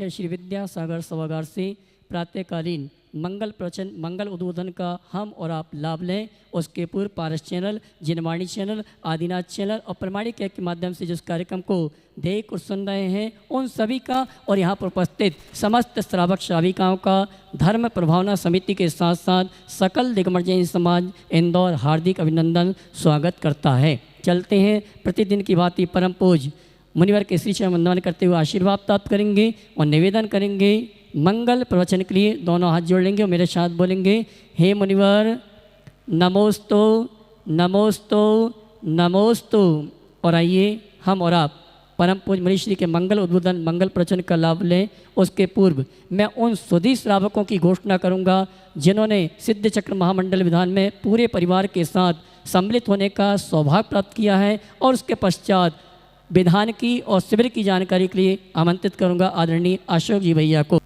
आचार्य श्री विद्यासागर सभागार से प्रातःकालीन मंगल प्रवचन मंगल उद्बोधन का हम और आप लाभ लें। उसके पूर्व पारस चैनल, जिनवाणी चैनल, आदिनाथ चैनल और प्रमाणिक के माध्यम से जिस कार्यक्रम को देख और सुन रहे हैं उन सभी का और यहाँ पर उपस्थित समस्त श्रावक श्राविकाओं का धर्म प्रभावना समिति के साथ साथ सकल दिगंबर जैन समाज इंदौर हार्दिक अभिनंदन स्वागत करता है। चलते हैं प्रतिदिन की भांति परम पूज्य मुनिवर के श्री चरण वंदन करते हुए आशीर्वाद प्राप्त करेंगे और निवेदन करेंगे मंगल प्रवचन के लिए। दोनों हाथ जोड़ लेंगे और मेरे साथ बोलेंगे, हे मुनिवर नमोस्तु नमोस्तु नमोस्तु। और आइए हम और आप परम पूज्य मुनिश्री के मंगल उद्बोधन मंगल प्रवचन का लाभ लें। उसके पूर्व मैं उन सुधी श्रावकों की घोषणा करूंगा जिन्होंने सिद्ध चक्र महामंडल विधान में पूरे परिवार के साथ सम्मिलित होने का सौभाग्य प्राप्त किया है और उसके पश्चात विधान की और शिविर की जानकारी के लिए आमंत्रित करूंगा आदरणीय अशोक जी भैया को।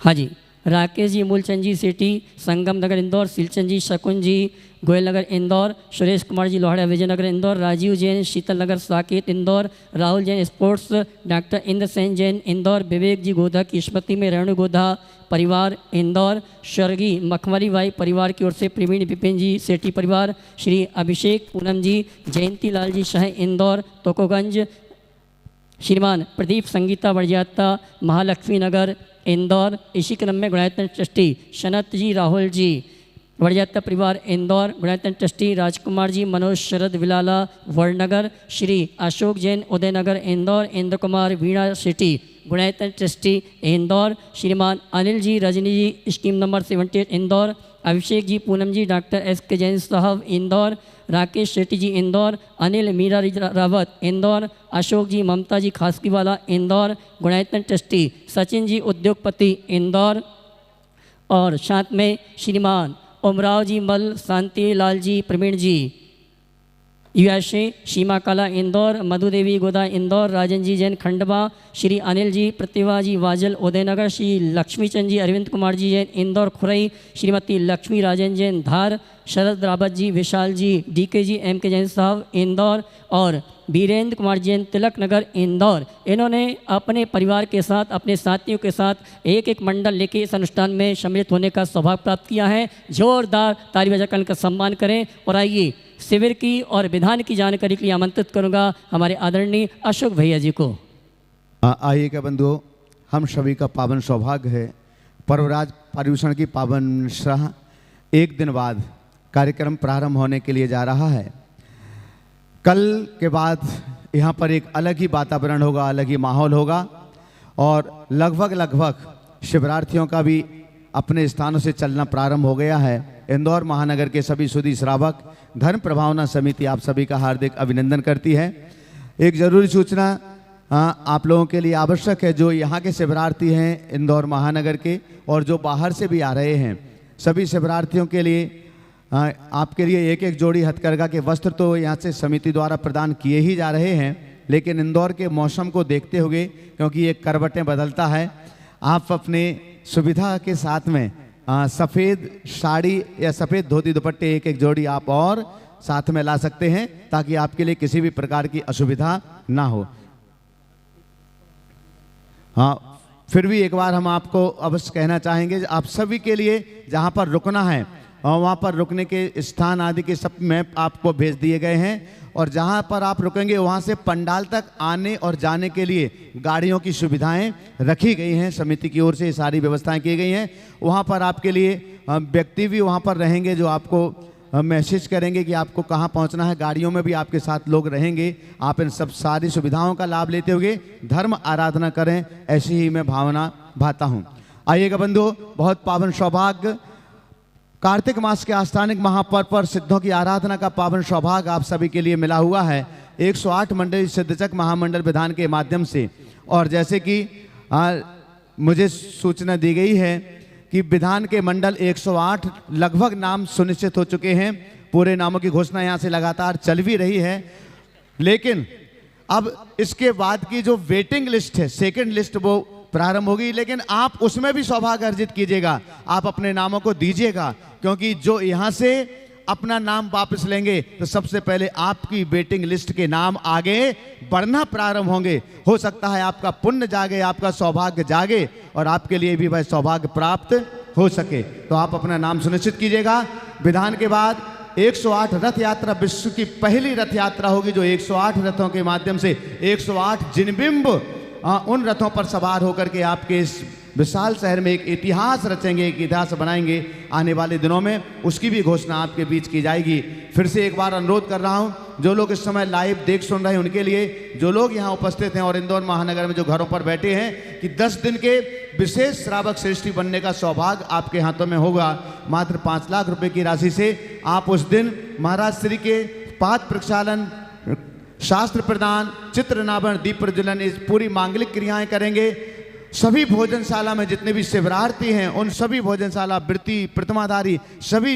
हाँ जी, राकेश जी मूलचंद जी सेठी संगम नगर इंदौर, सिलचंद जी शकुन जी गोयल नगर इंदौर, सुरेश कुमार जी लोहाड़ा विजयनगर इंदौर, राजीव जैन शीतल नगर साकेत इंदौर, राहुल जैन स्पोर्ट्स, डॉक्टर इंद्र सेन जैन इंदौर, विवेक जी गोधा की स्मृति में रेणु गोधा परिवार इंदौर, स्वर्गीय मखमली भाई परिवार की ओर से प्रवीण विपिन जी सेठी परिवार, श्री अभिषेक पूनम जी, जयंती लाल जी शाह इंदौर तोकोगंज, श्रीमान प्रदीप संगीता वर्जाता महालक्ष्मी नगर इंदौर। इसी क्रम में गुणायतन ट्रस्टी सनत जी राहुल जी वर्जाता परिवार इंदौर, गुणायतन ट्रस्टी राजकुमार जी मनोज शरद विलाला वड़नगर, श्री अशोक जैन उदयनगर इंदौर, इंद्र कुमार वीणा सिटी गुणायतन ट्रस्टी इंदौर, श्रीमान अनिल जी रजनी जी स्कीम नंबर 78 इंदौर, अभिषेक जी पूनम जी डॉक्टर एस के जैन साहब इंदौर, राकेश शेट्टी जी इंदौर, अनिल मीरा रावत इंदौर, अशोक जी ममता जी खासकीवाला इंदौर, गुणायतन ट्रस्टी सचिन जी उद्योगपति इंदौर और साथ में श्रीमान उमराव जी मल, शांति लाल जी प्रवीण जी यूएसए, सीमा कला इंदौर, मधु देवी गोदा इंदौर, राजन जी जैन खंडवा, श्री अनिल जी प्रतिभा जी वाजल उदयनगर, श्री लक्ष्मीचंद जी अरविंद कुमार जी जैन इंदौर खुरई, श्रीमती लक्ष्मी राजन जैन धार, शरद रावत जी विशाल जी डीके जी एम के जैन साहब इंदौर और वीरेंद्र कुमार जैन तिलक नगर इंदौर। इन्होंने अपने परिवार के साथ अपने साथियों के साथ एक एक मंडल लेके इस अनुष्ठान में सम्मिलित होने का सौभाग्य प्राप्त किया है। जोरदार ताली बजाकर उनका सम्मान करें। और आइए शिविर की और विधान की जानकारी के लिए आमंत्रित करूंगा हमारे आदरणीय अशोक भैया जी को। आइए क्या बंधुओं, हम सभी का पावन सौभाग्य है पर्वराज पर्यूषण की पावन श्राह एक दिन बाद कार्यक्रम प्रारंभ होने के लिए जा रहा है। कल के बाद यहाँ पर एक अलग ही वातावरण होगा, अलग ही माहौल होगा और लगभग शिवरार्थियों का भी अपने स्थानों से चलना प्रारंभ हो गया है। इंदौर महानगर के सभी सुधी श्रावक धर्म प्रभावना समिति आप सभी का हार्दिक अभिनंदन करती है। एक जरूरी सूचना आप लोगों के लिए आवश्यक है। जो यहाँ के शिवरार्थी हैं इंदौर महानगर के और जो बाहर से भी आ रहे हैं, सभी शिवरार्थियों के लिए आपके लिए एक एक जोड़ी हथकरघा के वस्त्र तो यहाँ से समिति द्वारा प्रदान किए ही जा रहे हैं, लेकिन इंदौर के मौसम को देखते हुए क्योंकि ये करवटें बदलता है, आप अपने सुविधा के साथ में सफ़ेद साड़ी या सफ़ेद धोती दुपट्टे एक एक जोड़ी आप और साथ में ला सकते हैं ताकि आपके लिए किसी भी प्रकार की असुविधा ना हो। हाँ, फिर भी एक बार हम आपको अवश्य कहना चाहेंगे, आप सभी के लिए जहाँ पर रुकना है और वहाँ पर रुकने के स्थान आदि के सब मैप आपको भेज दिए गए हैं और जहाँ पर आप रुकेंगे वहाँ से पंडाल तक आने और जाने के लिए गाड़ियों की सुविधाएं रखी गई हैं। समिति की ओर से सारी व्यवस्थाएं की गई हैं। वहाँ पर आपके लिए व्यक्ति भी वहाँ पर रहेंगे जो आपको मैसेज करेंगे कि आपको कहाँ पहुँचना है। गाड़ियों में भी आपके साथ लोग रहेंगे। आप इन सब सारी सुविधाओं का लाभ लेते हुए धर्म आराधना करें, ऐसी ही मैं भावना भाता हूँ। आइएगा बंधुओं, बहुत पावन सौभाग्य कार्तिक मास के आस्थानिक महापर्व पर सिद्धों की आराधना का पावन सौभाग्य आप सभी के लिए मिला हुआ है 108 मंडली सिद्धचक महामंडल विधान के माध्यम से। और जैसे कि मुझे सूचना दी गई है कि विधान के मंडल 108 लगभग नाम सुनिश्चित हो चुके हैं। पूरे नामों की घोषणा यहाँ से लगातार चल भी रही है, लेकिन अब इसके बाद की जो वेटिंग लिस्ट है, सेकेंड लिस्ट, वो प्रारंभ होगी। लेकिन आप उसमें भी सौभाग्य अर्जित कीजिएगा, आप अपने नामों को दीजिएगा, क्योंकि जो यहाँ से अपना नाम वापस लेंगे तो सबसे पहले आपकी वेटिंग लिस्ट के नाम आगे बढ़ना प्रारंभ होंगे। हो सकता है आपका पुण्य जागे, आपका सौभाग्य जागे और आपके लिए भी वह सौभाग्य प्राप्त हो सके। तो आप अपना नाम सुनिश्चित कीजिएगा। विधान के बाद 108 रथ यात्रा विश्व की पहली रथ यात्रा होगी, जो 108 रथों के माध्यम से 108 जिनबिंब उन रथों पर सवार होकर के आपके इस विशाल शहर में एक इतिहास रचेंगे, एक इतिहास बनाएंगे आने वाले दिनों में। उसकी भी घोषणा आपके बीच की जाएगी। फिर से एक बार अनुरोध कर रहा हूं, जो लोग इस समय लाइव देख सुन रहे हैं उनके लिए, जो लोग यहां उपस्थित हैं और इंदौर महानगर में जो घरों पर बैठे हैं, कि 10 दिन के विशेष श्रावक श्रेष्ठी बनने का सौभाग्य आपके हाथों में होगा। मात्र 5 लाख रुपए की राशि से आप उस दिन महाराज श्री के पाद प्रक्षालन, शास्त्र प्रदान, चित्र नावरण, दीप प्रज्वलन, इस पूरी मांगलिक क्रियाएं करेंगे। सभी भोजनशाला में जितने भी शिवरार्थी हैं उन सभी भोजनशाला, वृत्ति, प्रतिमाधारी सभी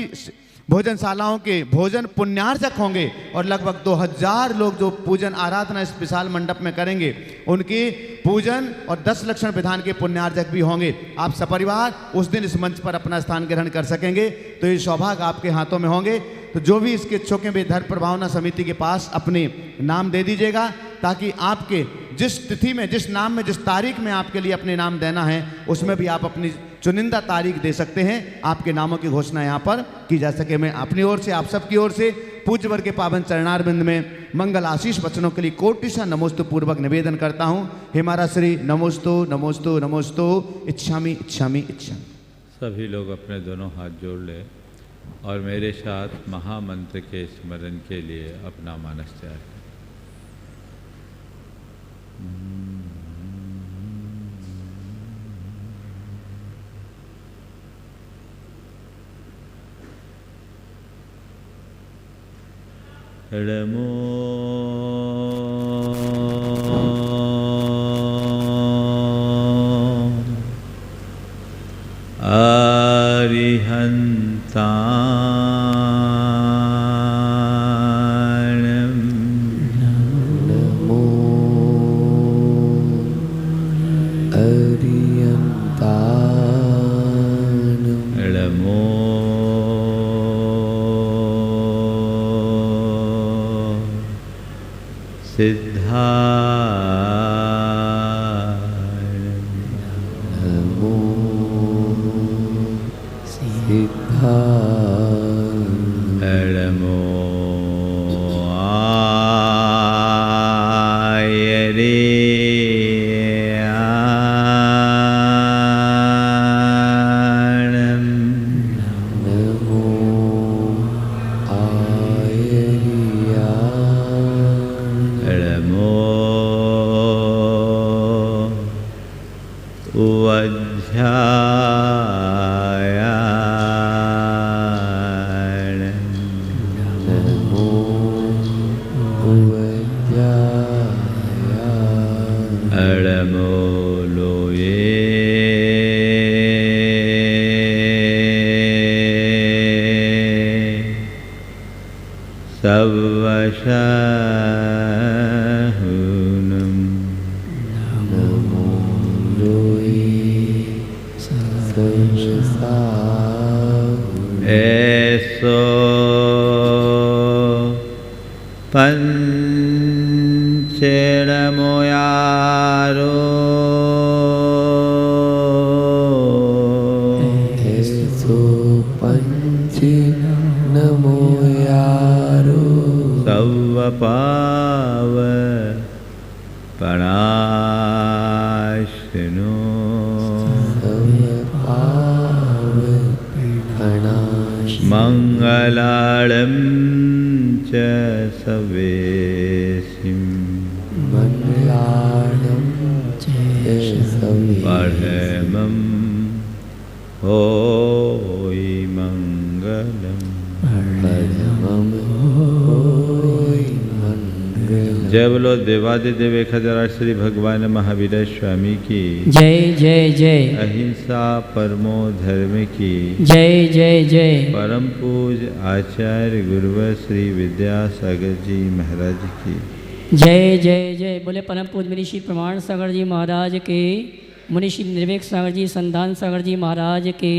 भोजनशालाओं के भोजन पुण्यार्जक होंगे और लगभग 2000 लोग जो पूजन आराधना इस विशाल मंडप में करेंगे उनकी पूजन और 10 लक्षण विधान के पुण्यार्जक भी होंगे। आप सपरिवार उस दिन इस मंच पर अपना स्थान ग्रहण कर सकेंगे। तो ये सौभाग्य आपके हाथों में होंगे। तो जो भी इसके इच्छुक हैं वे धर्म प्रभावना समिति के पास अपने नाम दे दीजिएगा, ताकि आपके जिस तिथि में, जिस नाम में, जिस तारीख में आपके लिए अपने नाम देना है उसमें भी आप अपनी चुनिंदा तारीख दे सकते हैं। आपके नामों की घोषणा यहाँ पर की जा सके। मैं अपनी ओर से, आप सबकी ओर से पूज्य वर के पावन चरणारविंद में मंगल आशीष वचनों के लिए कोटिशा नमोस्तु पूर्वक निवेदन करता हूँ। हे महाराज श्री नमोस्तु नमोस्तु नमोस्तु, इच्छामि इच्छामि इच्छामि। सभी लोग अपने दोनों हाथ जोड़ ले और मेरे साथ महामंत्र के स्मरण के लिए अपना मानस तैयार करें। नमो अरिहन्ताणं नमो अरिहन्ताणं नमो सिद्धाणं नमो सिद्धाणं नमो आयर्याणं नमो आयर्याणं नमो उवध्यायाणं नमो उवध्यायाणं नमो लोये सवशहुनं नमो लोये सर्वसाहुनं ऐसो पंचेणमोयारो ऐसो पंचि नमो यारो सवपाव पणाश्नु सर्वपावनाश मंगलाळं च सवेसिं मंगलाणं च सवे परमं होय मंगलम् परमं होय मंगलम्। जय बोलो देवादिदेव खजरा श्री भगवान महावीर स्वामी की जय जय जय, अहिंसा परमो धर्म की जय जय जय, परम पूज आचार्य गुरुवर श्री विद्यासागर जी महाराज की जय जय जय। बोले परम पूज्य मुनि श्री प्रमाण सागर जी महाराज के, मुनि श्री निर्वेक सागर जी, संधान सागर जी महाराज के।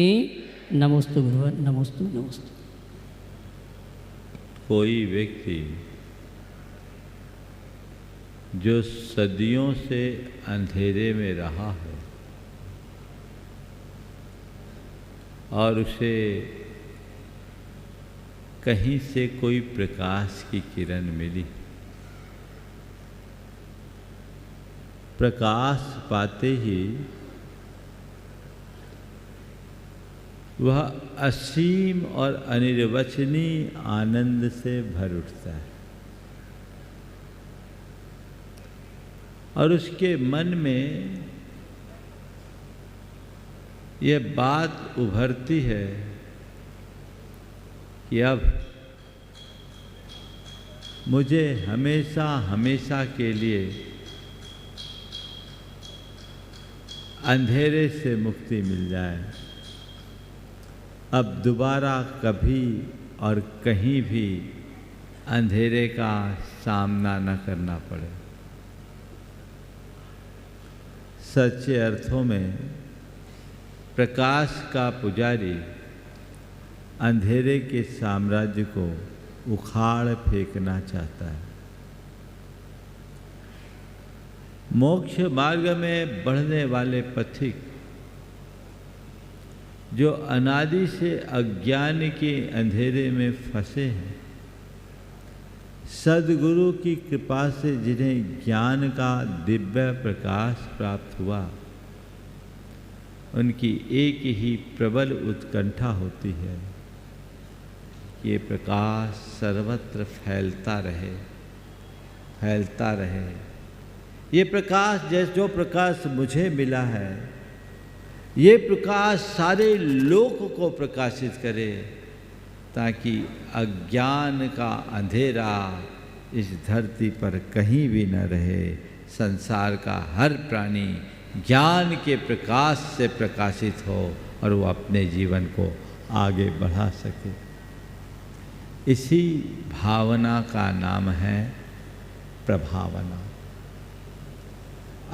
नमोस्तु गुरुवर, नमोस्तु नमोस्तु। कोई व्यक्ति जो सदियों से अंधेरे में रहा है और उसे कहीं से कोई प्रकाश की किरण मिली, प्रकाश पाते ही वह असीम और अनिर्वचनीय आनंद से भर उठता है और उसके मन में यह बात उभरती है कि अब मुझे हमेशा हमेशा के लिए अंधेरे से मुक्ति मिल जाए, अब दोबारा कभी और कहीं भी अंधेरे का सामना न करना पड़े। सच्चे अर्थों में प्रकाश का पुजारी अंधेरे के साम्राज्य को उखाड़ फेंकना चाहता है। मोक्ष मार्ग में बढ़ने वाले पथिक जो अनादि से अज्ञान के अंधेरे में फंसे हैं, सद्गुरु की कृपा से जिन्हें ज्ञान का दिव्य प्रकाश प्राप्त हुआ, उनकी एक ही प्रबल उत्कंठा होती है कि ये प्रकाश सर्वत्र फैलता रहे, फैलता रहे। ये प्रकाश जो प्रकाश मुझे मिला है, ये प्रकाश सारे लोक को प्रकाशित करे, ताकि अज्ञान का अंधेरा इस धरती पर कहीं भी न रहे। संसार का हर प्राणी ज्ञान के प्रकाश से प्रकाशित हो और वो अपने जीवन को आगे बढ़ा सके। इसी भावना का नाम है प्रभावना।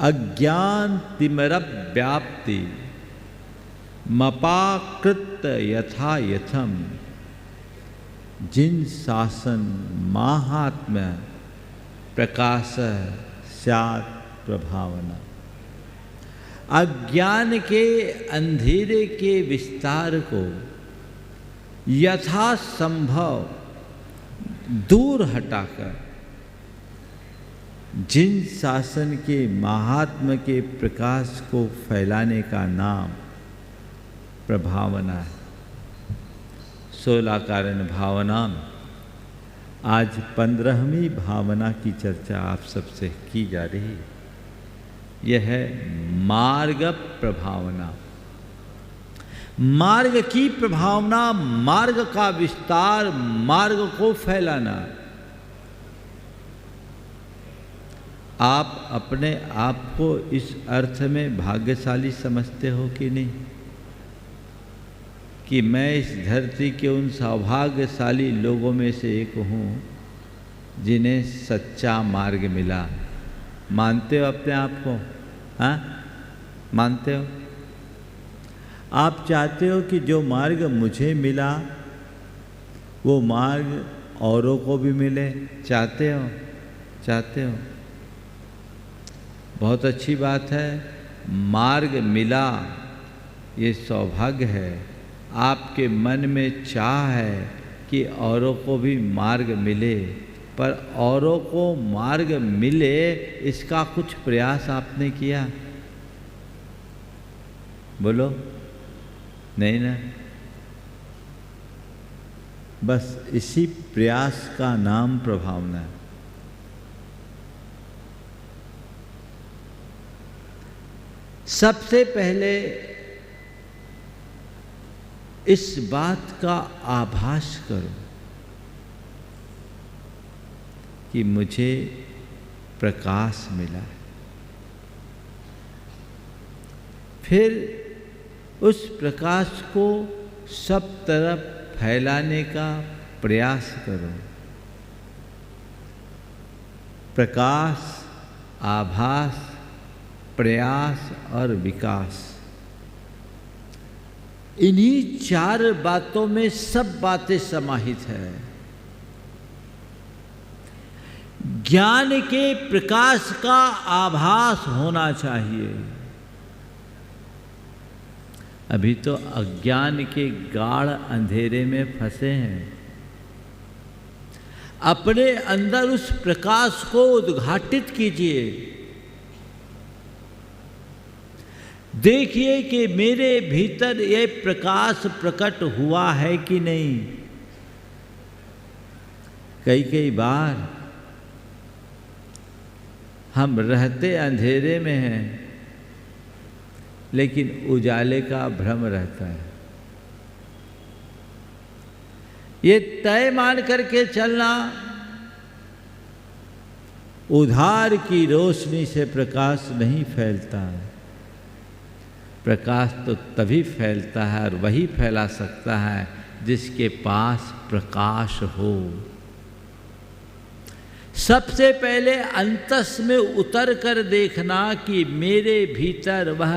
अज्ञान तिमिरप व्याप्ति मपाकृत यथा यथम जिन शासन माहात्म्य प्रकाश स्यात् प्रभावना। अज्ञान के अंधेरे के विस्तार को यथासंभव दूर हटाकर जिन शासन के महात्म्य के प्रकाश को फैलाने का नाम प्रभावना है। 16 कारण भावना में आज 15वीं भावना की चर्चा आप सबसे की जा रही है। यह है मार्ग प्रभावना। मार्ग की प्रभावना, मार्ग का विस्तार, मार्ग को फैलाना। आप अपने आप को इस अर्थ में भाग्यशाली समझते हो कि नहीं कि मैं इस धरती के उन सौभाग्यशाली लोगों में से एक हूँ जिन्हें सच्चा मार्ग मिला? मानते हो अपने आप को? हाँ, मानते हो? आप चाहते हो कि जो मार्ग मुझे मिला वो मार्ग औरों को भी मिले? चाहते हो? चाहते हो? बहुत अच्छी बात है। मार्ग मिला ये सौभाग्य है। आपके मन में चाह है कि औरों को भी मार्ग मिले, पर औरों को मार्ग मिले इसका कुछ प्रयास आपने किया? बोलो, नहीं ना? बस इसी प्रयास का नाम प्रभावना है। सबसे पहले इस बात का आभास करो कि मुझे प्रकाश मिला है। फिर उस प्रकाश को सब तरफ फैलाने का प्रयास करो। प्रकाश, आभास, प्रयास और विकास, इन्हीं 4 बातों में सब बातें समाहित है। ज्ञान के प्रकाश का आभास होना चाहिए। अभी तो अज्ञान के गाढ़ अंधेरे में फंसे हैं। अपने अंदर उस प्रकाश को उद्घाटित कीजिए। देखिए कि मेरे भीतर ये प्रकाश प्रकट हुआ है कि नहीं। कई बार हम रहते अंधेरे में हैं, लेकिन उजाले का भ्रम रहता है। ये तय मान करके चलना, उधार की रोशनी से प्रकाश नहीं फैलता है। प्रकाश तो तभी फैलता है और वही फैला सकता है जिसके पास प्रकाश हो। सबसे पहले अंतस में उतर कर देखना कि मेरे भीतर वह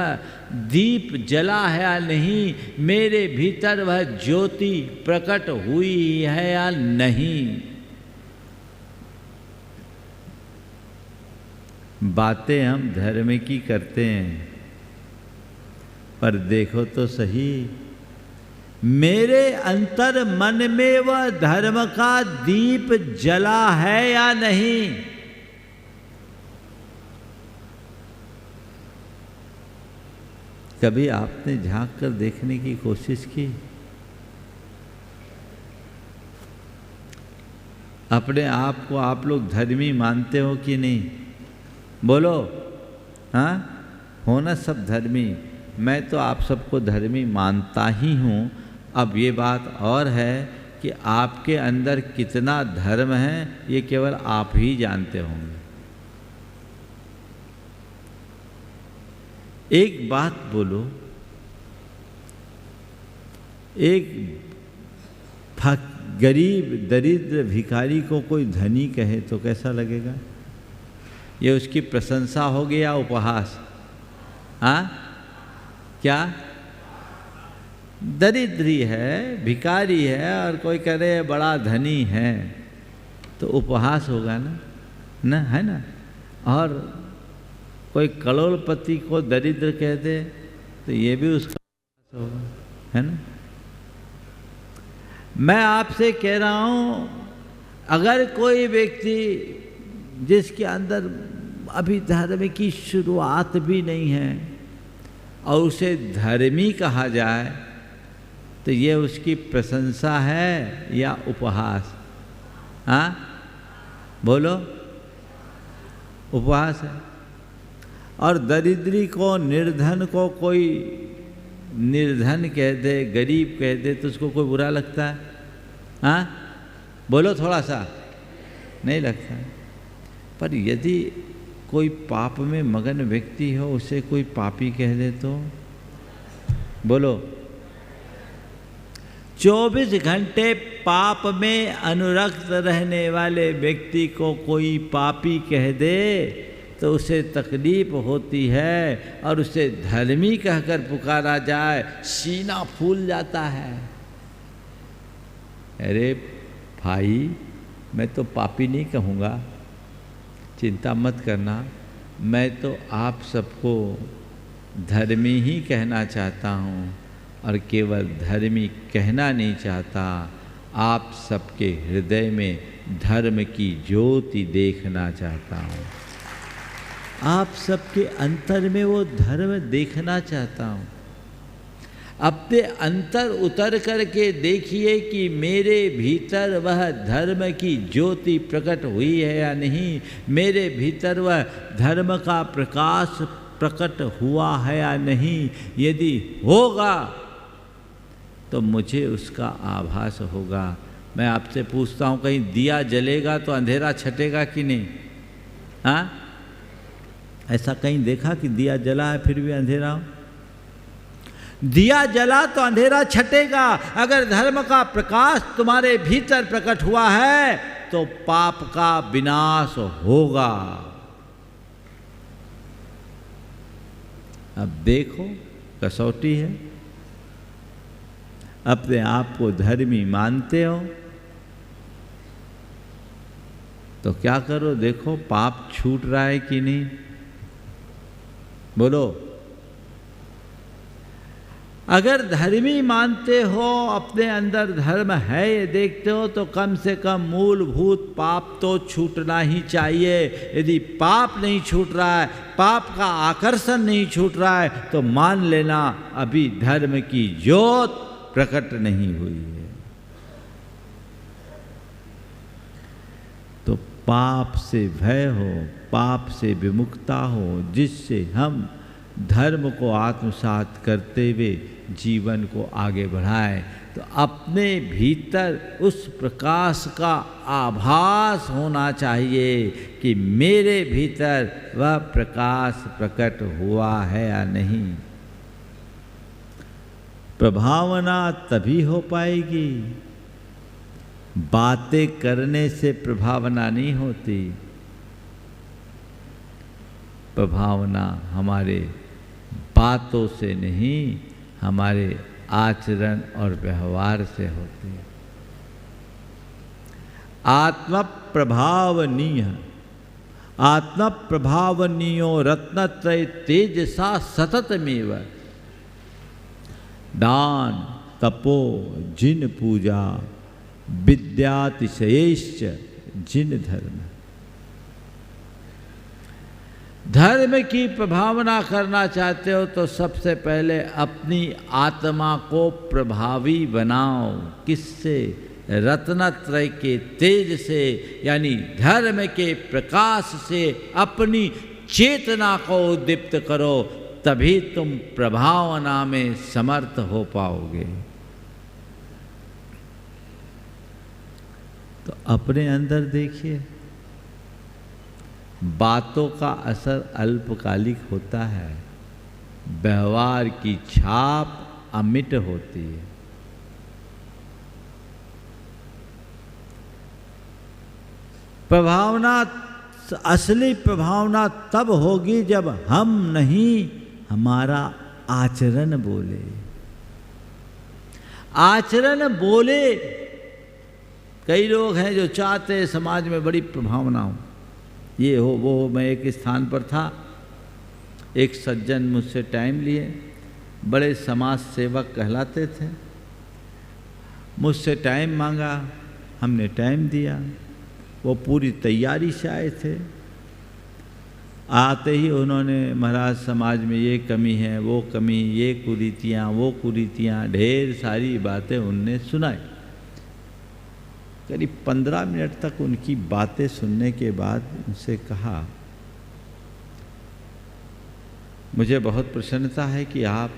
दीप जला है या नहीं, मेरे भीतर वह ज्योति प्रकट हुई है या नहीं। बातें हम धर्म की करते हैं, पर देखो तो सही, मेरे अंतर मन में वह धर्म का दीप जला है या नहीं। कभी आपने झांक कर देखने की कोशिश की? अपने आप को आप लोग धर्मी मानते हो कि नहीं? बोलो। हाँ, हो ना सब धर्मी। मैं तो आप सबको धर्मी मानता ही हूँ। अब ये बात और है कि आपके अंदर कितना धर्म है ये केवल आप ही जानते होंगे। एक बात बोलो, एक गरीब दरिद्र भिखारी को कोई धनी कहे तो कैसा लगेगा? ये उसकी प्रशंसा होगी या उपहास? हाँ, क्या? दरिद्री है, भिखारी है और कोई कह रहे बड़ा धनी है तो उपहास होगा ना, है ना? और कोई करोड़पति को दरिद्र कह दे तो ये भी उसका उपहास होगा, है ना? मैं आपसे कह रहा हूँ, अगर कोई व्यक्ति जिसके अंदर अभी धर्म की शुरुआत भी नहीं है और उसे धर्मी कहा जाए तो ये उसकी प्रशंसा है या उपहास? हाँ, बोलो। उपहास है। और दरिद्री को, निर्धन को कोई निर्धन कह दे, गरीब कह दे तो उसको कोई बुरा लगता है? हाँ, बोलो थोड़ा सा। नहीं लगता है। पर यदि कोई पाप में मगन व्यक्ति हो, उसे कोई पापी कह दे तो बोलो। 24 घंटे पाप में अनुरक्त रहने वाले व्यक्ति को कोई पापी कह दे तो उसे तकलीफ होती है, और उसे धर्मी कहकर पुकारा जाए सीना फूल जाता है। अरे भाई, मैं तो पापी नहीं कहूँगा, चिंता मत करना। मैं तो आप सबको धर्मी ही कहना चाहता हूँ, और केवल धर्मी कहना नहीं चाहता, आप सबके हृदय में धर्म की ज्योति देखना चाहता हूँ। आप सबके अंतर में वो धर्म देखना चाहता हूँ। अपने अंतर उतर करके देखिए कि मेरे भीतर वह धर्म की ज्योति प्रकट हुई है या नहीं, मेरे भीतर वह धर्म का प्रकाश प्रकट हुआ है या नहीं। यदि होगा तो मुझे उसका आभास होगा। मैं आपसे पूछता हूँ, कहीं दिया जलेगा तो अंधेरा छटेगा कि नहीं? हाँ, ऐसा कहीं देखा कि दिया जला है फिर भी अंधेरा हो? दिया जला तो अंधेरा छटेगा। अगर धर्म का प्रकाश तुम्हारे भीतर प्रकट हुआ है तो पाप का विनाश होगा। अब देखो, कसौटी है। अपने आप को धर्मी मानते हो तो क्या करो, देखो पाप छूट रहा है कि नहीं, बोलो। अगर धर्मी मानते हो, अपने अंदर धर्म है ये देखते हो, तो कम से कम मूलभूत पाप तो छूटना ही चाहिए। यदि पाप नहीं छूट रहा है, पाप का आकर्षण नहीं छूट रहा है, तो मान लेना अभी धर्म की ज्योत प्रकट नहीं हुई है। तो पाप से भय हो, पाप से विमुक्ता हो, जिससे हम धर्म को आत्मसात करते हुए जीवन को आगे बढ़ाएं। तो अपने भीतर उस प्रकाश का आभास होना चाहिए कि मेरे भीतर वह प्रकाश प्रकट हुआ है या नहीं। प्रभावना तभी हो पाएगी, बातें करने से प्रभावना नहीं होती। प्रभावना हमारे बातों से नहीं, हमारे आचरण और व्यवहार से होती है। आत्म प्रभावनीय, आत्म प्रभावनीयो रत्नत्रय तेजसा सततमेव। दान तपो जिन पूजा, विद्यातिशयश्च जिन धर्म। धर्म की प्रभावना करना चाहते हो तो सबसे पहले अपनी आत्मा को प्रभावी बनाओ। किससे? रत्नत्रय के तेज से, यानी धर्म के प्रकाश से अपनी चेतना को उद्दीप्त करो, तभी तुम प्रभावना में समर्थ हो पाओगे। तो अपने अंदर देखिए, बातों का असर अल्पकालिक होता है, व्यवहार की छाप अमिट होती है। प्रभावना, असली प्रभावना तब होगी जब हम नहीं, हमारा आचरण बोले। आचरण बोले। कई लोग हैं जो चाहते हैं समाज में बड़ी प्रभावना हो, ये हो वो हो। मैं एक स्थान पर था, एक सज्जन मुझसे टाइम लिए, बड़े समाज सेवक कहलाते थे। मुझसे टाइम मांगा, हमने टाइम दिया। वो पूरी तैयारी से आए थे। आते ही उन्होंने महाराज समाज में ये कमी है, वो कमी, ये कुरीतियाँ, वो कुरीतियाँ, ढेर सारी बातें उनने सुनाई। करीब 15 मिनट तक उनकी बातें सुनने के बाद उनसे कहा, मुझे बहुत प्रसन्नता है कि आप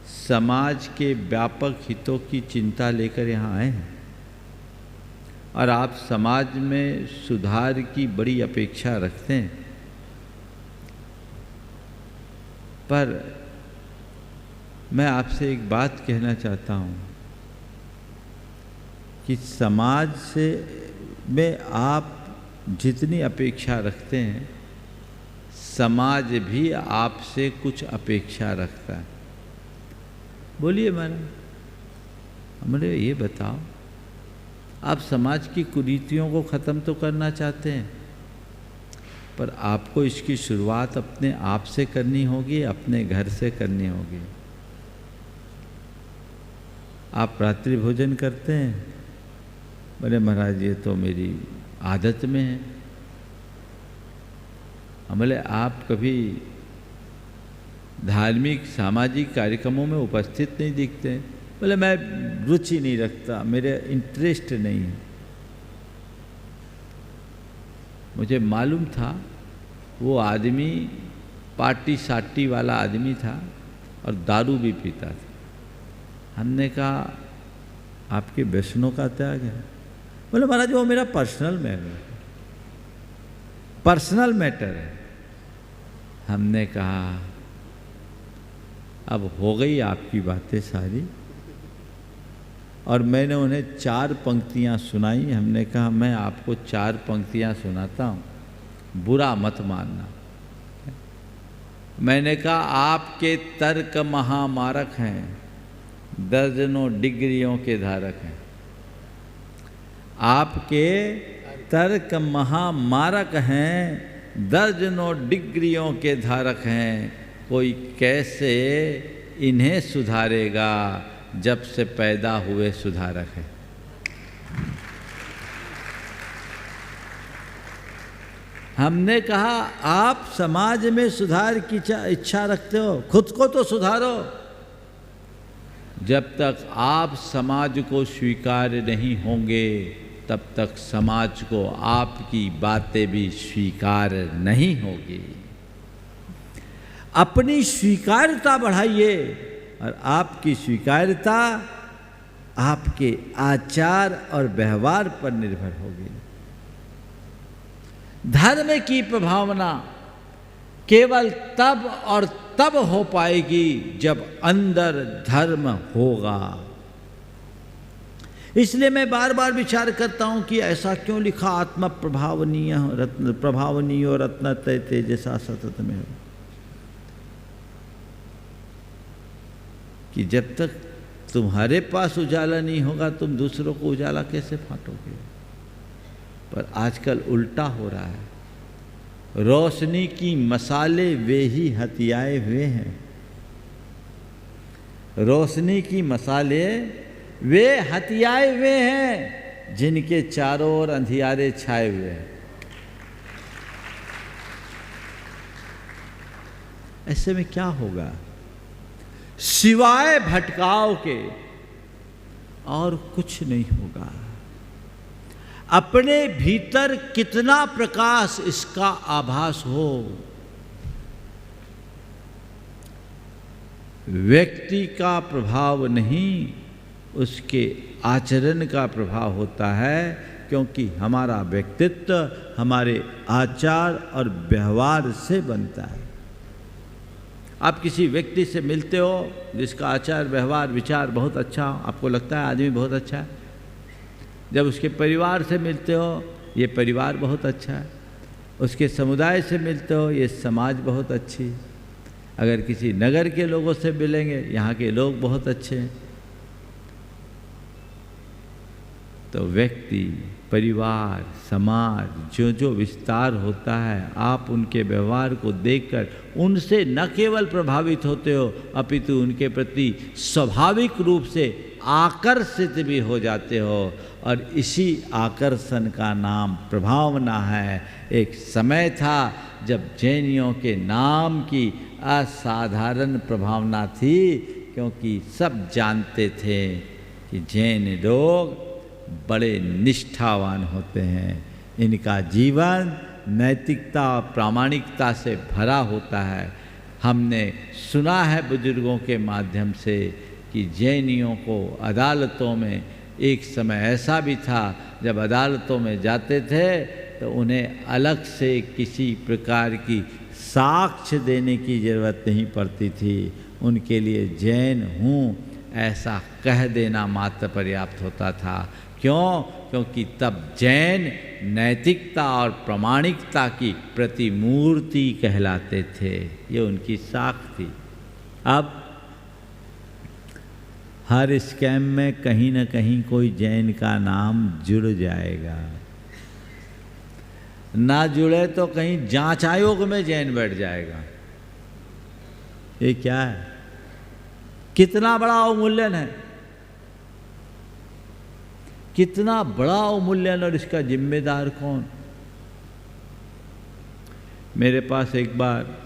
समाज के व्यापक हितों की चिंता लेकर यहाँ आए हैं और आप समाज में सुधार की बड़ी अपेक्षा रखते हैं। पर मैं आपसे एक बात कहना चाहता हूँ कि समाज से में आप जितनी अपेक्षा रखते हैं, समाज भी आपसे कुछ अपेक्षा रखता है। बोलिए महाराज, मुझे ये बताओ, आप समाज की कुरीतियों को ख़त्म तो करना चाहते हैं, पर आपको इसकी शुरुआत अपने आप से करनी होगी, अपने घर से करनी होगी। आप रात्रि भोजन करते हैं? बोले महाराज ये तो मेरी आदत में है। बोले आप कभी धार्मिक सामाजिक कार्यक्रमों में उपस्थित नहीं दिखते? बोले मैं रुचि नहीं रखता, मेरे इंटरेस्ट नहीं है। मुझे मालूम था वो आदमी पार्टी साटी वाला आदमी था और दारू भी पीता था। हमने कहा आपके व्यसनों का त्याग है? बोले महाराज वो मेरा पर्सनल मैटर है। हमने कहा अब हो गई आपकी बातें सारी, और मैंने उन्हें 4 पंक्तियां सुनाई। हमने कहा मैं आपको 4 पंक्तियां सुनाता हूँ, बुरा मत मानना। मैंने कहा आपके तर्क महामारक हैं, दर्जनों डिग्रियों के धारक हैं। आपके तर्क महामारक हैं, दर्जनों डिग्रियों के धारक हैं, कोई कैसे इन्हें सुधारेगा जब से पैदा हुए सुधारक है। हमने कहा आप समाज में सुधार की इच्छा रखते हो, खुद को तो सुधारो। जब तक आप समाज को स्वीकार नहीं होंगे तब तक समाज को आपकी बातें भी स्वीकार नहीं होगी। अपनी स्वीकार्यता बढ़ाइए और आपकी स्वीकार्यता आपके आचार और व्यवहार पर निर्भर होगी। धर्म की प्रभावना केवल तब और तब हो पाएगी जब अंदर धर्म होगा। इसलिए मैं बार बार विचार करता हूं कि ऐसा क्यों लिखा, आत्मा प्रभावनीय रत्न प्रभावनीय और रत्न तेजसा सतत में हो, कि जब तक तुम्हारे पास उजाला नहीं होगा तुम दूसरों को उजाला कैसे बांटोगे। पर आजकल उल्टा हो रहा है, रोशनी की मसाले वे ही हथियाए हुए हैं। रोशनी की मसाले वे हथियाए हुए हैं जिनके चारों ओर अंधियारे छाए हुए हैं। ऐसे में क्या होगा, सिवाय भटकाव के और कुछ नहीं होगा। अपने भीतर कितना प्रकाश इसका आभास हो। व्यक्ति का प्रभाव नहीं, उसके आचरण का प्रभाव होता है, क्योंकि हमारा व्यक्तित्व हमारे आचार और व्यवहार से बनता है। आप किसी व्यक्ति से मिलते हो जिसका आचार व्यवहार विचार बहुत अच्छा हो, आपको लगता है आदमी बहुत अच्छा है। जब उसके परिवार से मिलते हो ये परिवार बहुत अच्छा है, उसके समुदाय से मिलते हो ये समाज बहुत अच्छी है। अगर किसी नगर के लोगों से मिलेंगे यहाँ के लोग बहुत अच्छे हैं। तो व्यक्ति, परिवार, समाज जो जो विस्तार होता है, आप उनके व्यवहार को देखकर उनसे न केवल प्रभावित होते हो अपितु उनके प्रति स्वाभाविक रूप से आकर्षित भी हो जाते हो। और इसी आकर्षण का नाम प्रभावना है। एक समय था जब जैनियों के नाम की असाधारण प्रभावना थी, क्योंकि सब जानते थे कि जैन लोग बड़े निष्ठावान होते हैं, इनका जीवन नैतिकता और प्रामाणिकता से भरा होता है। हमने सुना है बुजुर्गों के माध्यम से कि जैनियों को अदालतों में एक समय ऐसा भी था जब अदालतों में जाते थे तो उन्हें अलग से किसी प्रकार की साक्ष्य देने की ज़रूरत नहीं पड़ती थी। उनके लिए जैन हूँ ऐसा कह देना मात्र पर्याप्त होता था। क्यों? क्योंकि तब जैन नैतिकता और प्रामाणिकता की प्रतिमूर्ति कहलाते थे, ये उनकी साख थी। अब हर स्कैम में कहीं न कहीं कोई जैन का नाम जुड़ जाएगा, ना जुड़े तो कहीं जांच आयोग में जैन बैठ जाएगा। ये क्या है? कितना बड़ा अवमूल्यन है, कितना बड़ा अवमूल्यन, और इसका जिम्मेदार कौन? मेरे पास एक बार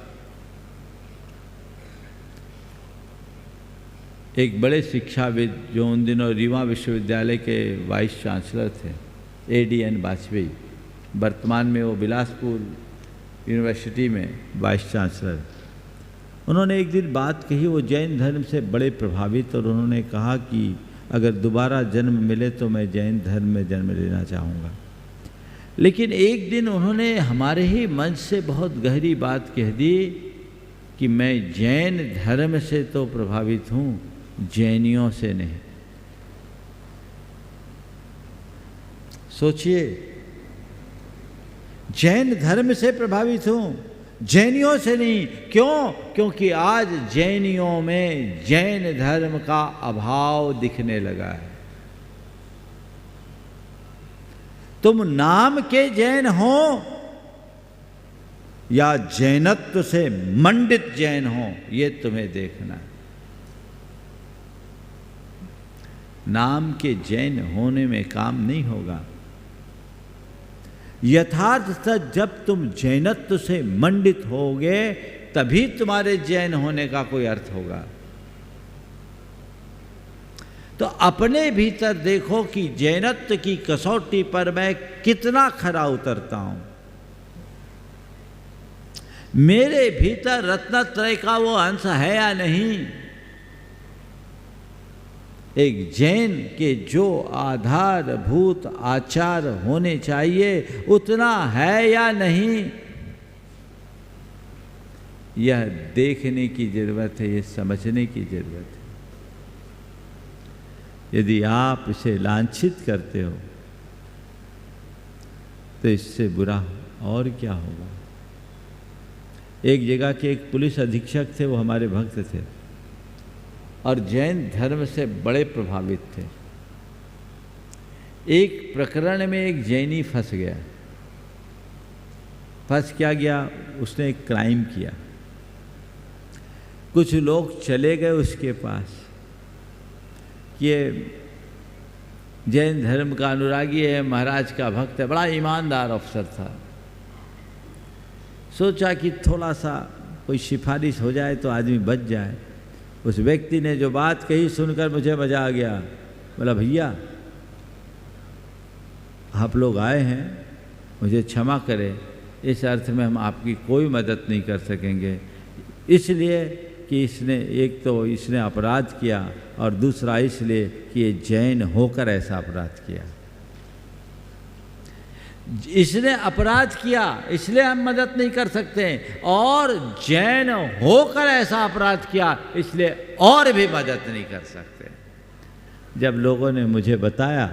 एक बड़े शिक्षाविद जो उन दिनों रीवा विश्वविद्यालय के वाइस चांसलर थे, ADN वाजपेयी, वर्तमान में वो बिलासपुर यूनिवर्सिटी में वाइस चांसलर, उन्होंने एक दिन बात कही। वो जैन धर्म से बड़े प्रभावित, और उन्होंने कहा कि अगर दोबारा जन्म मिले तो मैं जैन धर्म में जन्म लेना चाहूँगा। लेकिन एक दिन उन्होंने हमारे ही मंच से बहुत गहरी बात कह दी कि मैं जैन धर्म से तो प्रभावित हूँ, जैनियों से नहीं। सोचिए, जैन धर्म से प्रभावित हूँ, जैनियों से नहीं। क्यों? क्योंकि आज जैनियों में जैन धर्म का अभाव दिखने लगा है। तुम नाम के जैन हो या जैनत्व से मंडित जैन हो, ये तुम्हें देखना है। नाम के जैन होने में काम नहीं होगा। यथार्थतः जब तुम जैनत्व से मंडित होगे तभी तुम्हारे जैन होने का कोई अर्थ होगा। तो अपने भीतर देखो कि जैनत्व की कसौटी पर मैं कितना खरा उतरता हूं। मेरे भीतर रत्नत्रय का वो अंश है या नहीं। एक जैन के जो आधारभूत आचार होने चाहिए उतना है या नहीं, यह देखने की जरूरत है, यह समझने की जरूरत है। यदि आप इसे लांछित करते हो तो इससे बुरा और क्या होगा। एक जगह के एक पुलिस अधीक्षक थे, वो हमारे भक्त थे और जैन धर्म से बड़े प्रभावित थे। एक प्रकरण में एक जैनी फंस गया। फंस क्या गया, उसने एक क्राइम किया। कुछ लोग चले गए उसके पास, ये जैन धर्म का अनुरागी है, महाराज का भक्त है, बड़ा ईमानदार अफसर था। सोचा कि थोड़ा सा कोई सिफारिश हो जाए तो आदमी बच जाए। उस व्यक्ति ने जो बात कही सुनकर मुझे मजा आ गया। बोला, भैया आप लोग आए हैं, मुझे क्षमा करें, इस अर्थ में हम आपकी कोई मदद नहीं कर सकेंगे, इसलिए कि इसने एक तो इसने अपराध किया और दूसरा इसलिए कि ये जैन होकर ऐसा अपराध किया। इसने अपराध किया इसलिए हम मदद नहीं कर सकते, और जैन होकर ऐसा अपराध किया इसलिए और भी मदद नहीं कर सकते। जब लोगों ने मुझे बताया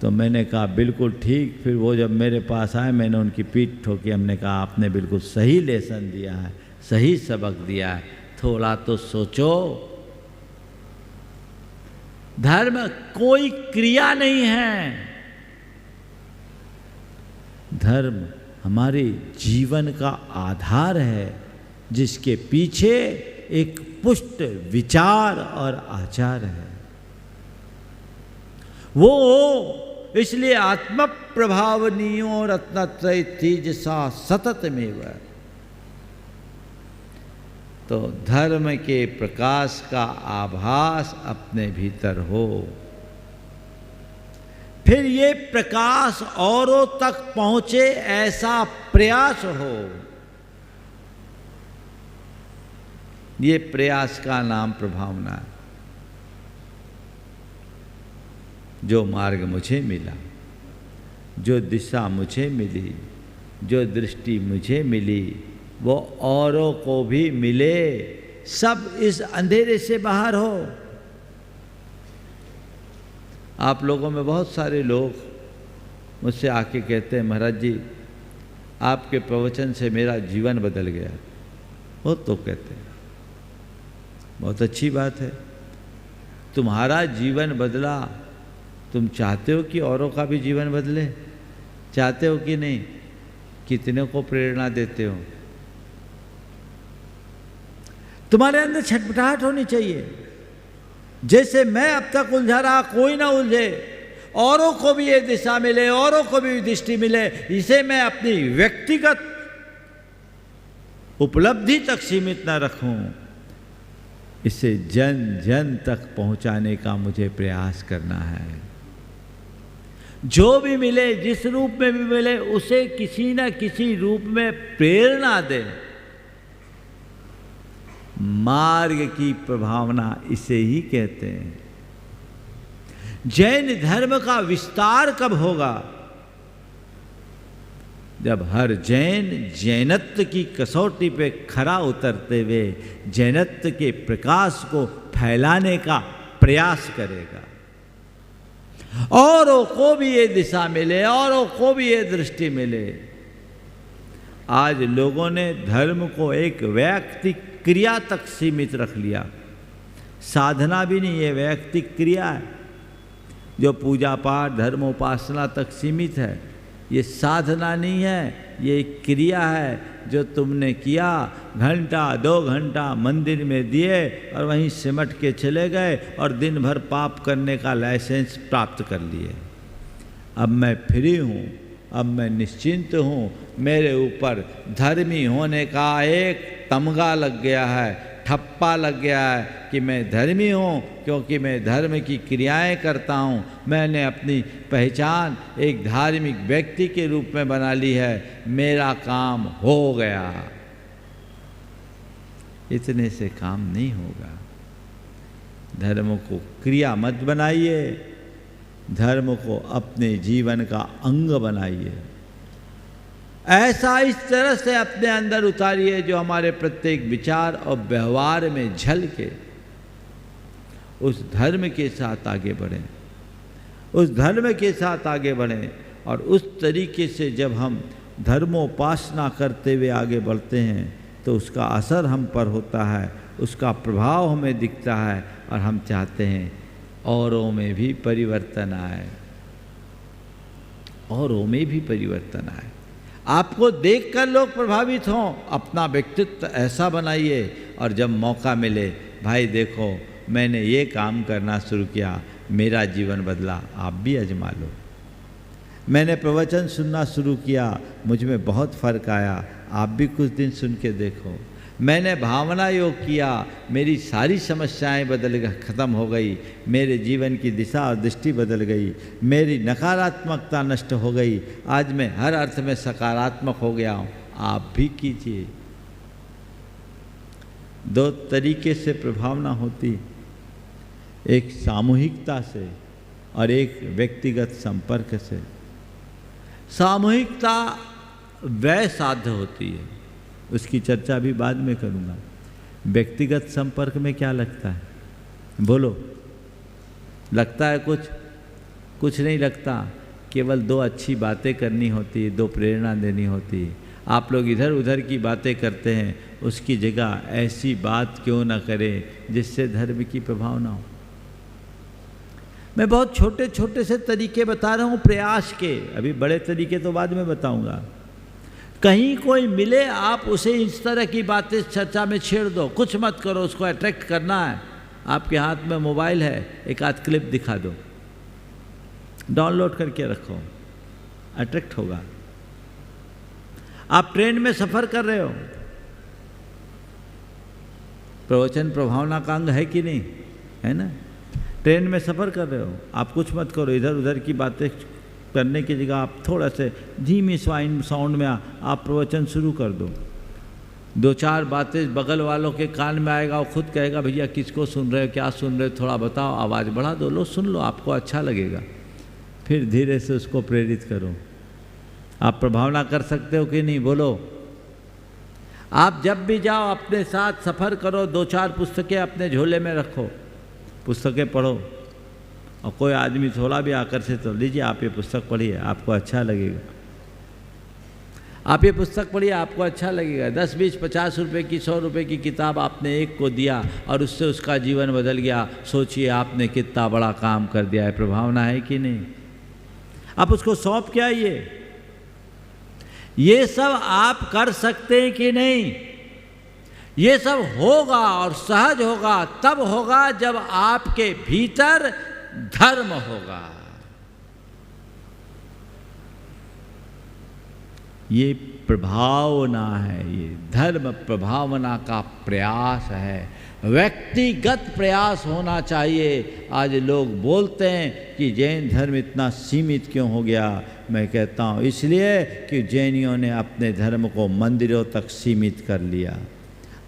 तो मैंने कहा बिल्कुल ठीक। फिर वो जब मेरे पास आए मैंने उनकी पीठ ठोकी। हमने कहा आपने बिल्कुल सही लेसन दिया है, सही सबक दिया है, थोड़ा तो सोचो। धर्म कोई क्रिया नहीं है, धर्म हमारे जीवन का आधार है, जिसके पीछे एक पुष्ट विचार और आचार है। वो इसलिए आत्म प्रभावनीयो रत्नत्रय तेजसा सतत में। तो धर्म के प्रकाश का आभास अपने भीतर हो, फिर ये प्रकाश औरों तक पहुंचे ऐसा प्रयास हो। ये प्रयास का नाम प्रभावना है। जो मार्ग मुझे मिला, जो दिशा मुझे मिली, जो दृष्टि मुझे मिली, वो औरों को भी मिले, सब इस अंधेरे से बाहर हो। आप लोगों में बहुत सारे लोग मुझसे आके कहते हैं, महाराज जी आपके प्रवचन से मेरा जीवन बदल गया। वो तो कहते हैं बहुत अच्छी बात है, तुम्हारा जीवन बदला, तुम चाहते हो कि औरों का भी जीवन बदले? चाहते हो कि नहीं? कितने को प्रेरणा देते हो? तुम्हारे अंदर छटपटाहट होनी चाहिए। जैसे मैं अब तक उलझा रहा, कोई ना उलझे, औरों को भी ये दिशा मिले, औरों को भी दृष्टि मिले। इसे मैं अपनी व्यक्तिगत उपलब्धि तक सीमित ना रखूं, इसे जन जन तक पहुंचाने का मुझे प्रयास करना है। जो भी मिले, जिस रूप में भी मिले, उसे किसी न किसी रूप में प्रेरणा दे। मार्ग की प्रभावना इसे ही कहते हैं। जैन धर्म का विस्तार कब होगा? जब हर जैन जैनत्व की कसौटी पे खरा उतरते हुए जैनत्व के प्रकाश को फैलाने का प्रयास करेगा। औरों को भी ये दिशा मिले, औरों को भी ये दृष्टि मिले। आज लोगों ने धर्म को एक वैयक्तिक क्रिया तक सीमित रख लिया। साधना भी नहीं, ये वैयक्तिक क्रिया है। जो पूजा पाठ धर्मोपासना तक सीमित है, ये साधना नहीं है, ये एक क्रिया है जो तुमने किया। घंटा 2 घंटा मंदिर में दिए और वहीं सिमट के चले गए और दिन भर पाप करने का लाइसेंस प्राप्त कर लिए। अब मैं फ्री हूँ, अब मैं निश्चिंत हूँ, मेरे ऊपर धर्मी होने का एक तमगा लग गया है, ठप्पा लग गया है कि मैं धर्मी हूँ क्योंकि मैं धर्म की क्रियाएं करता हूँ। मैंने अपनी पहचान एक धार्मिक व्यक्ति के रूप में बना ली है, मेरा काम हो गया। इतने से काम नहीं होगा। धर्म को क्रिया मत बनाइए, धर्म को अपने जीवन का अंग बनाइए। ऐसा इस तरह से अपने अंदर उतारिए जो हमारे प्रत्येक विचार और व्यवहार में झलके। उस धर्म के साथ आगे बढ़ें, उस धर्म के साथ आगे बढ़ें। और उस तरीके से जब हम धर्मोपासना करते हुए आगे बढ़ते हैं तो उसका असर हम पर होता है, उसका प्रभाव हमें दिखता है और हम चाहते हैं औरों में भी परिवर्तन आए, औरों में भी परिवर्तन आए। आपको देखकर लोग प्रभावित हों, अपना व्यक्तित्व ऐसा बनाइए। और जब मौका मिले, भाई देखो मैंने ये काम करना शुरू किया, मेरा जीवन बदला, आप भी आजमा लो। मैंने प्रवचन सुनना शुरू किया, मुझ में बहुत फ़र्क आया, आप भी कुछ दिन सुन के देखो। मैंने भावना योग किया, मेरी सारी समस्याएं ख़त्म हो गई, मेरे जीवन की दिशा और दृष्टि बदल गई, मेरी नकारात्मकता नष्ट हो गई, आज मैं हर अर्थ में सकारात्मक हो गया हूँ। आप भी कीजिए। 2 तरीके से प्रभावना होती, एक सामूहिकता से और एक व्यक्तिगत संपर्क से। सामूहिकता वह साध्य होती है, उसकी चर्चा भी बाद में करूँगा। व्यक्तिगत संपर्क में क्या लगता है, बोलो? लगता है कुछ नहीं लगता। केवल 2 अच्छी बातें करनी होती है, 2 प्रेरणा देनी होती है। आप लोग इधर उधर की बातें करते हैं, उसकी जगह ऐसी बात क्यों ना करें जिससे धर्म की प्रभाव ना हो। मैं बहुत छोटे छोटे से तरीके बता रहा हूँ प्रयास के, अभी बड़े तरीके तो बाद में बताऊँगा। कहीं कोई मिले, आप उसे इस तरह की बातें चर्चा में छेड़ दो, कुछ मत करो, उसको अट्रैक्ट करना है। आपके हाथ में मोबाइल है, एक आध क्लिप दिखा दो, डाउनलोड करके रखो, अट्रैक्ट होगा। आप ट्रेन में सफ़र कर रहे हो, प्रवचन प्रभावना का अंग है कि नहीं, है ना? ट्रेन में सफ़र कर रहे हो, आप कुछ मत करो, इधर उधर की बातें करने की जगह आप थोड़ा से धीमी साउंड में आप प्रवचन शुरू कर दो। 2-4 बातें बगल वालों के कान में आएगा, वो खुद कहेगा भैया किसको सुन रहे हो, क्या सुन रहे हो, थोड़ा बताओ, आवाज़ बढ़ा दो, लो सुन लो, आपको अच्छा लगेगा। फिर धीरे से उसको प्रेरित करो। आप प्रभावना कर सकते हो कि नहीं, बोलो? आप जब भी जाओ अपने साथ सफ़र करो, 2-4 पुस्तकें अपने झोले में रखो, पुस्तकें पढ़ो। और कोई आदमी थोड़ा भी आकर्षित हो, लीजिए आप ये पुस्तक पढ़िए, आपको अच्छा लगेगा। आप ये पुस्तक पढ़िए, आपको अच्छा लगेगा। 10, 20, 50 रुपए की, 100 रुपए की किताब आपने एक को दिया और उससे उसका जीवन बदल गया। सोचिए आपने कितना बड़ा काम कर दिया है। प्रभावना है कि नहीं? आप उसको सौंप के आइए। ये सब आप कर सकते हैं कि नहीं? ये सब होगा और सहज होगा, तब होगा जब आपके भीतर धर्म होगा। ये प्रभावना है, ये धर्म प्रभावना का प्रयास है, व्यक्तिगत प्रयास होना चाहिए। आज लोग बोलते हैं कि जैन धर्म इतना सीमित क्यों हो गया। मैं कहता हूँ इसलिए कि जैनियों ने अपने धर्म को मंदिरों तक सीमित कर लिया,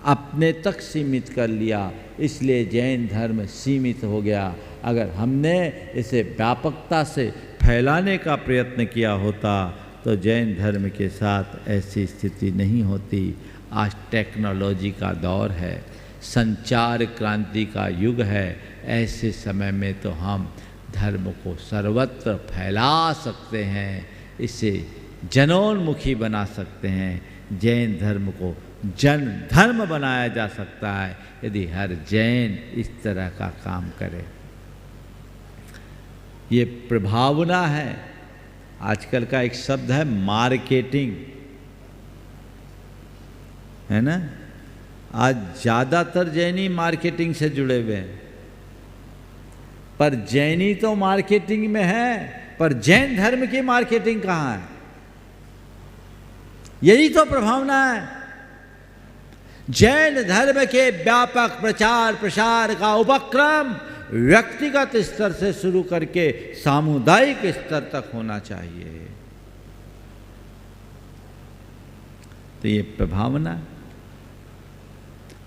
अपने तक सीमित कर लिया, इसलिए जैन धर्म सीमित हो गया। अगर हमने इसे व्यापकता से फैलाने का प्रयत्न किया होता तो जैन धर्म के साथ ऐसी स्थिति नहीं होती। आज टेक्नोलॉजी का दौर है, संचार क्रांति का युग है। ऐसे समय में तो हम धर्म को सर्वत्र फैला सकते हैं, इसे जनोन्मुखी बना सकते हैं। जैन धर्म को जन धर्म बनाया जा सकता है यदि हर जैन इस तरह का काम करे। ये प्रभावना है। आजकल का एक शब्द है मार्केटिंग, है ना। आज ज़्यादातर जैनी मार्केटिंग से जुड़े हुए हैं, पर जैनी तो मार्केटिंग में है, पर जैन धर्म की मार्केटिंग कहाँ है? यही तो प्रभावना है। जैन धर्म के व्यापक प्रचार प्रसार का उपक्रम व्यक्तिगत स्तर से शुरू करके सामुदायिक स्तर तक होना चाहिए। तो ये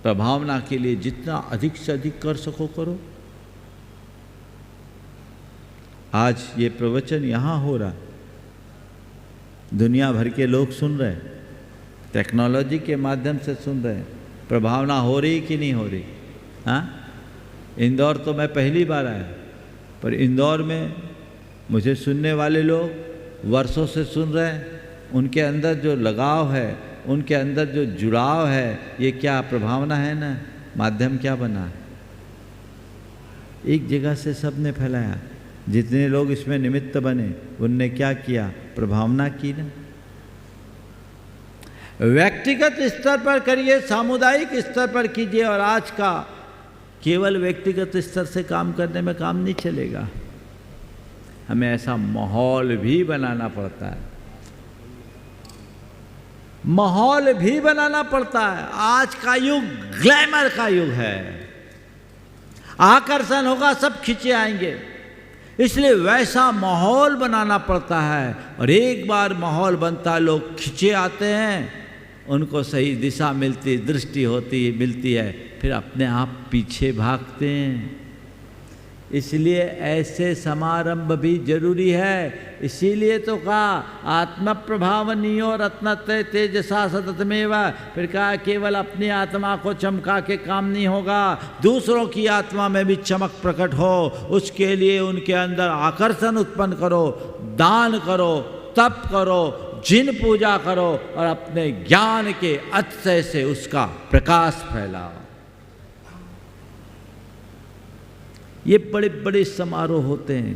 प्रभावना के लिए जितना अधिक से अधिक कर सको करो। आज ये प्रवचन यहाँ हो रहा, दुनिया भर के लोग सुन रहे हैं, टेक्नोलॉजी के माध्यम से सुन रहे हैं। प्रभावना हो रही कि नहीं हो रही? हाँ, इंदौर तो मैं पहली बार आया, पर इंदौर में मुझे सुनने वाले लोग वर्षों से सुन रहे हैं। उनके अंदर जो लगाव है, उनके अंदर जो जुड़ाव है, ये क्या प्रभावना है ना? माध्यम क्या बना? एक जगह से सब ने फैलाया। जितने लोग इसमें निमित्त बने, उनने क्या किया? प्रभावना की ना। व्यक्तिगत स्तर पर करिए, सामुदायिक स्तर पर कीजिए। और आज का केवल व्यक्तिगत स्तर से काम करने में काम नहीं चलेगा, हमें ऐसा माहौल भी बनाना पड़ता है। माहौल भी बनाना पड़ता है। आज का युग ग्लैमर का युग है, आकर्षण होगा, सब खींचे आएंगे, इसलिए वैसा माहौल बनाना पड़ता है। और एक बार माहौल बनता है, लोग खींचे आते हैं, उनको सही दिशा मिलती, दृष्टि मिलती है, फिर अपने आप पीछे भागते हैं। इसलिए ऐसे समारंभ भी जरूरी है। इसीलिए तो कहा आत्म प्रभावनीयो रत्नत्रय तेजसा सततमेवा। फिर कहा केवल अपनी आत्मा को चमका के काम नहीं होगा, दूसरों की आत्मा में भी चमक प्रकट हो। उसके लिए उनके अंदर आकर्षण उत्पन्न करो, दान करो, तप करो, जिन पूजा करो और अपने ज्ञान के अतिशय से उसका प्रकाश फैलाओ। ये बड़े बड़े समारोह होते हैं।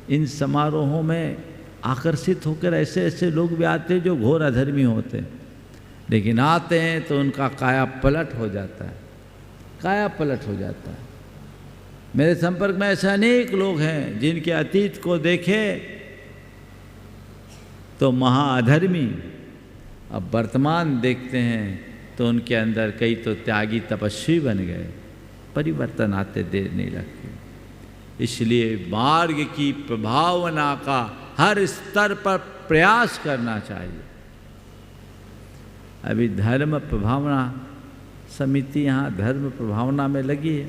इन समारोहों में आकर्षित होकर ऐसे ऐसे लोग भी आते हैं जो घोर अधर्मी होते हैं, लेकिन आते हैं तो उनका काया पलट हो जाता है, काया पलट हो जाता है। मेरे संपर्क में ऐसे अनेक लोग हैं जिनके अतीत को देखे तो महाअधर्मी, अब वर्तमान देखते हैं तो उनके अंदर कई तो त्यागी तपस्वी बन गए। परिवर्तन आते देर नहीं लगती। इसलिए मार्ग की प्रभावना का हर स्तर पर प्रयास करना चाहिए। अभी धर्म प्रभावना समिति यहाँ धर्म प्रभावना में लगी है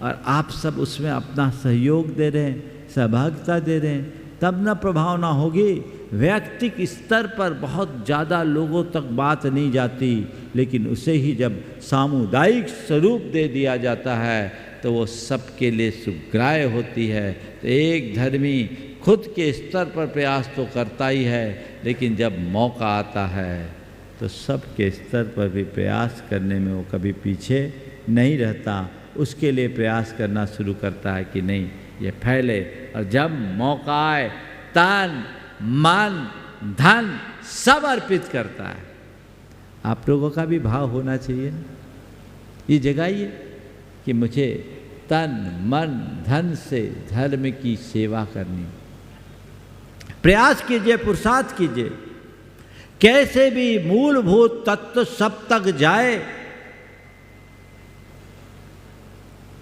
और आप सब उसमें अपना सहयोग दे रहे हैं, सहभागिता दे रहे हैं, तब न प्रभावना होगी। व्यक्तिक स्तर पर बहुत ज़्यादा लोगों तक बात नहीं जाती, लेकिन उसे ही जब सामुदायिक स्वरूप दे दिया जाता है तो वो सबके लिए सुग्राह्य होती है। तो एक धर्मी खुद के स्तर पर प्रयास तो करता ही है, लेकिन जब मौका आता है तो सबके स्तर पर भी प्रयास करने में वो कभी पीछे नहीं रहता। उसके लिए प्रयास करना शुरू करता है कि नहीं ये फैले, और जब मौका आए तन मन धन सब अर्पित करता है। आप लोगों का भी भाव होना चाहिए, ये जगाइए कि मुझे तन मन धन से धर्म की सेवा करनी। प्रयास कीजिए, पुरुषार्थ कीजिए, कैसे भी मूलभूत तत्व सब तक जाए,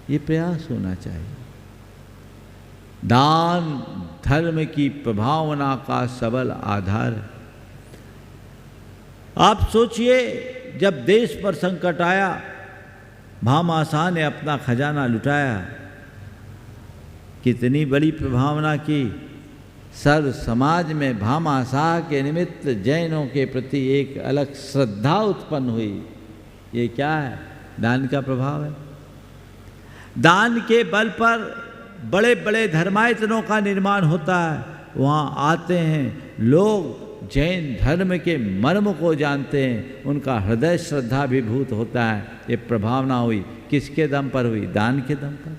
ये प्रयास होना चाहिए। दान धर्म की प्रभावना का सबल आधार है। आप सोचिए, जब देश पर संकट आया, भामाशाह ने अपना खजाना लुटाया, कितनी बड़ी प्रभावना की। सर्व समाज में भामाशाह के निमित्त जैनों के प्रति एक अलग श्रद्धा उत्पन्न हुई। ये क्या है? दान का प्रभाव है। दान के बल पर बड़े बड़े धर्मायतनों का निर्माण होता है। वहाँ आते हैं लोग, जैन धर्म के मर्म को जानते हैं, उनका हृदय श्रद्धाभिभूत होता है। ये प्रभावना हुई, किसके दम पर हुई? दान के दम पर।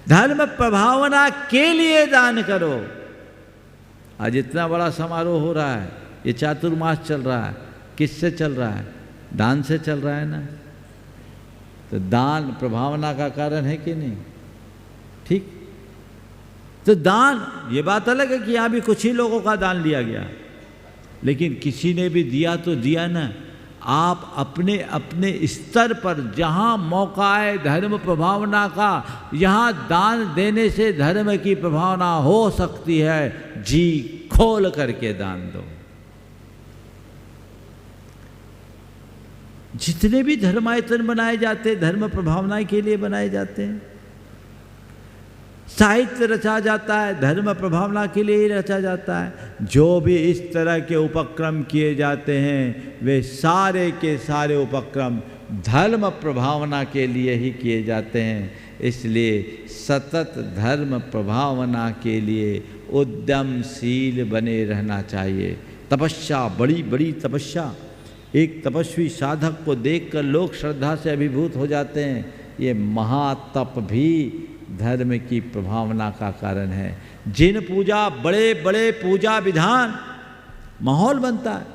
धर्म प्रभावना के लिए दान करो। आज इतना बड़ा समारोह हो रहा है, ये चातुर्मास चल रहा है, किससे चल रहा है? दान से चल रहा है ना। तो दान प्रभावना का कारण है कि नहीं? ठीक। तो दान, ये बात अलग है कि यहाँ भी कुछ ही लोगों का दान लिया गया, लेकिन किसी ने भी दिया तो दिया ना। आप अपने अपने स्तर पर जहाँ मौका है धर्म प्रभावना का, यहाँ दान देने से धर्म की प्रभावना हो सकती है। जी खोल करके दान दो। जितने भी धर्मायतन बनाए जाते हैं धर्म प्रभावना के लिए बनाए जाते हैं। साहित्य रचा जाता है धर्म प्रभावना के लिए ही रचा जाता है। जो भी इस तरह के उपक्रम किए जाते हैं वे सारे के सारे उपक्रम धर्म प्रभावना के लिए ही किए जाते हैं। इसलिए सतत धर्म प्रभावना के लिए उद्यमशील बने रहना चाहिए। तपस्या, बड़ी बड़ी तपस्या, एक तपस्वी साधक को देखकर लोग श्रद्धा से अभिभूत हो जाते हैं। ये महातप भी धर्म की प्रभावना का कारण है। जिन पूजा, बड़े बड़े पूजा विधान, माहौल बनता है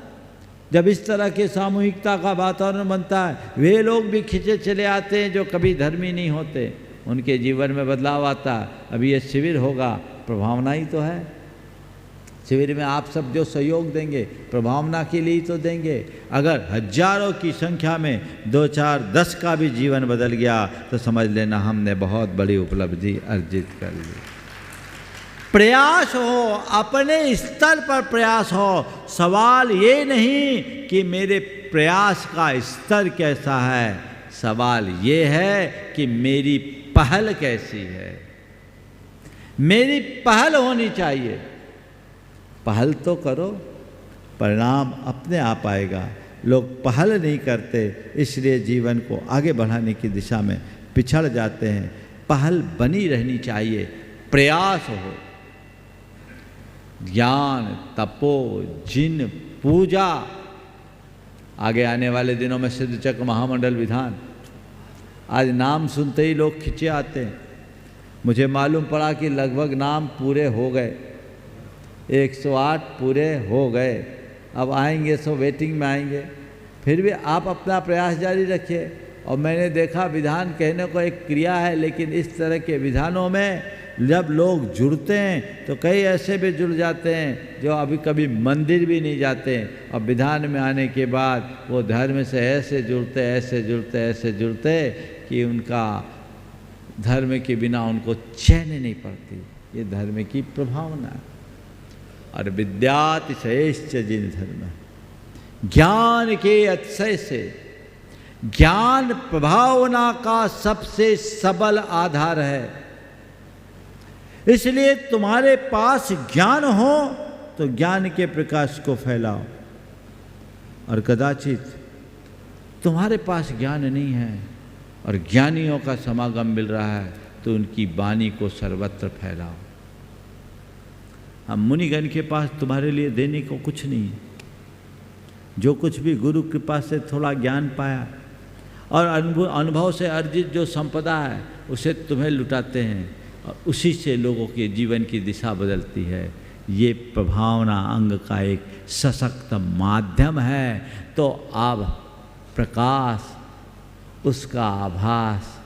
जब इस तरह के सामूहिकता का वातावरण बनता है, वे लोग भी खिंचे चले आते हैं जो कभी धर्मी नहीं होते, उनके जीवन में बदलाव आता है। अभी ये शिविर होगा, प्रभावना ही तो है। शिविर में आप सब जो सहयोग देंगे प्रभावना के लिए ही तो देंगे। अगर हजारों की संख्या में 2, 4, 10 का भी जीवन बदल गया तो समझ लेना हमने बहुत बड़ी उपलब्धि अर्जित कर ली। प्रयास हो, अपने स्तर पर प्रयास हो। सवाल ये नहीं कि मेरे प्रयास का स्तर कैसा है, सवाल ये है कि मेरी पहल कैसी है। मेरी पहल होनी चाहिए। पहल तो करो, परिणाम अपने आप आएगा। लोग पहल नहीं करते, इसलिए जीवन को आगे बढ़ाने की दिशा में पिछड़ जाते हैं। पहल बनी रहनी चाहिए, प्रयास हो। ज्ञान, तपो, जिन, पूजा। आगे आने वाले दिनों में सिद्धचक्र महामंडल विधान, आज नाम सुनते ही लोग खिंचे आते हैं। मुझे मालूम पड़ा कि लगभग नाम पूरे हो गए, 108 पूरे हो गए। अब आएंगे सो वेटिंग में आएंगे। फिर भी आप अपना प्रयास जारी रखिए। और मैंने देखा विधान कहने को एक क्रिया है, लेकिन इस तरह के विधानों में जब लोग जुड़ते हैं तो कई ऐसे भी जुड़ जाते हैं जो अभी कभी मंदिर भी नहीं जाते हैं, और विधान में आने के बाद वो धर्म से ऐसे जुड़ते ऐसे जुड़ते ऐसे जुड़ते कि उनका धर्म के बिना उनको चैन नहीं पड़ती। ये धर्म की प्रभावना है। और विद्यातिशयश्च जिन धर्म, ज्ञान के अतिशय से, ज्ञान प्रभावना का सबसे सबल आधार है। इसलिए तुम्हारे पास ज्ञान हो तो ज्ञान के प्रकाश को फैलाओ। और कदाचित तुम्हारे पास ज्ञान नहीं है और ज्ञानियों का समागम मिल रहा है तो उनकी वाणी को सर्वत्र फैलाओ। हम मुनिगण के पास तुम्हारे लिए देने को कुछ नहीं है। जो कुछ भी गुरु कृपा से थोड़ा ज्ञान पाया और अनुभव से अर्जित जो संपदा है उसे तुम्हें लुटाते हैं, और उसी से लोगों के जीवन की दिशा बदलती है। ये प्रभावना अंग का एक सशक्त माध्यम है। तो अब प्रकाश, उसका आभास